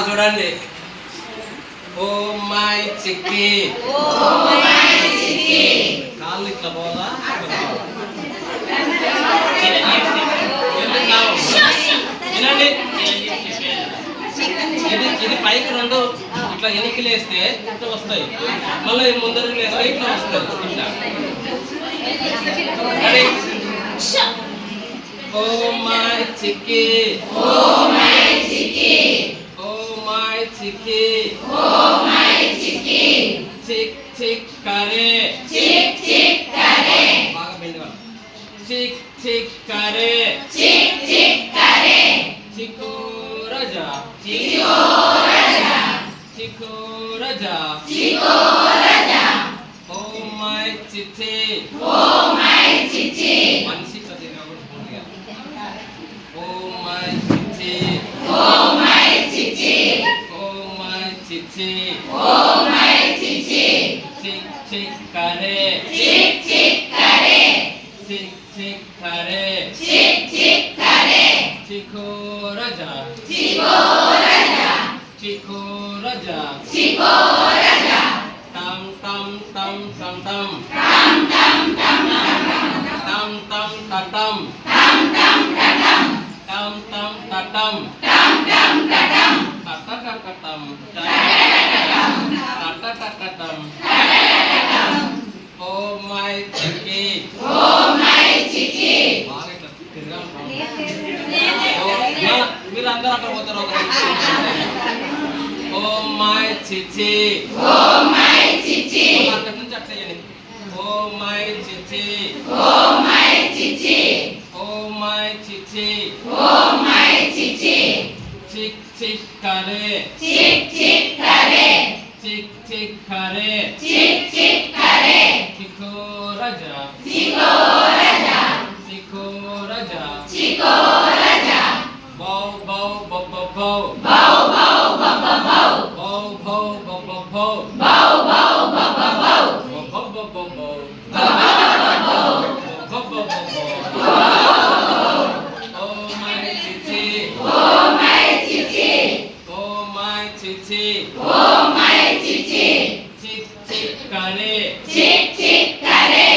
చూడండి. ఓ మై చిక్కి, కాళ్ళు ఇట్లా పోదా, వినండి. ఇది పైకి రెండు ఇట్లా ఎనికిలు వేస్తే ఇట్లా వస్తాయి, మళ్ళీ ముందరికి వేస్తే ఇట్లా వస్తాయి. ఇట్లా ఓ మై చిక్కి, ఓ మై చిక్కి, ఓ మై చిక్కి, ఓ మై చిక్కి, చిక్ చిక్ కరే, చిక్ చిక్ కరే, బాగా బెండి, చిక్ చిక్ కరే, చిక్ చిక్ కరే, చిక్కు రజా, చిక్కు రజా, చిక్కు రజా, చిక్కు రజా, ఓ మై చిచ్చి, ఓ మై చిచ్చి, మనిషి చదివిన పూర్తిగా ఓ మై చిచ్చి, ఓ మై చిచ్చి, ఓ మై చిచ్చి, ఓ మై చిచ్చి, చిక్ చిక్ కరే, చిక్ చిక్ కరే, చిక్ చిక్ కరే, చిక్ చిక్ కరే, చిక్కు రజా, చిక్కు రజా, చిక్కు రజా, చిక్కు రజా, tam tam tam tam tam, tam tam tam tam, tam tam tatam, tam tam tatam, tam tam tatam, tam tam tatam, tatatatam, tatatatam, oh my chicky, oh my chicky, బాగా ఇట్లా తిరగాలి. మీరు అందరూ అక్కడ పోతారు. ఓ మై చిచ్చి, oh my చిచ్చి, అక్కడి నుంచి అట్లా చేయండి. ఓ మై చిచ్చి, ఓ మై చిచ్చి, ఓ మై చిచ్చి, ఓ మై చిచ్చి, చిక్ చిక్ కరే, చిక్ చిక్ కరే, చిక్ చిక్ కరే, చిక్ చిక్ కరే, చిక్కు రజా, చిక్కు రజా, చిక్కు రజా, చిక్కు రజా, బౌ బౌ బౌ బౌ బౌ బౌ బౌ బౌ బౌ బౌ బౌ బౌ బౌ బౌ బౌ బౌ బౌ బౌ బౌ, ఓ మై చిచ్చి, ఓ మై చిచ్చి, ఓ మై చిచ్చి, ఓ మై చిచ్చి, చిక్ చిక్ కరే, చిక్ చిక్ కరే,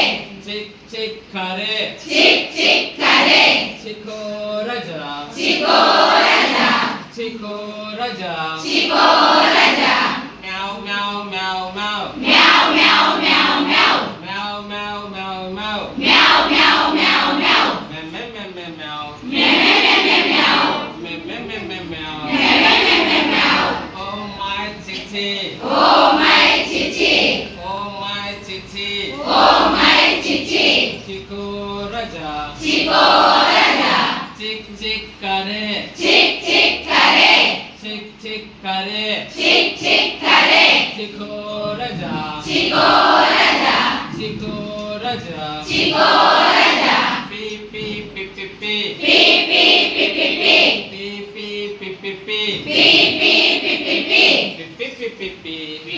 చిక్ చిక్ కరే, చిక్ చిక్ కరే, చిక్కు రజా, చిక్కు రజా, చిక్కు రజా, చిక్కు రజా, మ్యావ్ మ్యావ్ మ్యావ్ మ్యావ్, మ్యావ్ మ్యావ్ మ్యావ్ మ్యావ్, మ్యావ్ మ్యావ్ మ్యావ్ మ్యావ్, మ్యావ్ మ్యావ్ మ్యావ్ మ్యావ్, మె మె మె మె మ్యావ్, మె మె మె మె మ్యావ్, మె మె మె మె మ్యావ్, మె మె మె మె మ్యావ్, ఓ మై చిచ్చి, ఓ మై చిచ్చి, ఓ మై చిచ్చి, ఓ మై చిచ్చి, చిక్కు రజా, చిక్కు రజా, చిక్ చిక్ కరే, చిక్ చిక్ కరే, చిక్ చిక్ కరే, చిక్ చిక్ కరే, చిక్కు రజా, చిక్కు రజా, చిక్కు రజా, చిక్కు రజా, పి పి పి పి పి, పి పి పి పి పి, పి పి పి పి పి, పి పి పి పి పి, పి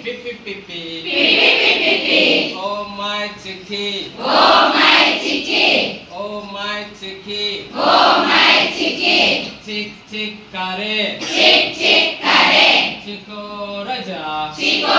పి పి పి పి, పి పి పి పి, ఓ మై చిక్కి, ఓ మై చిక్కి, ఓ మై చిక్కి, ఓ మై చిక్కి, చిక్ చిక్ కరే, చిక్ చిక్ కరే, చిక్కు రజా, చిక్కు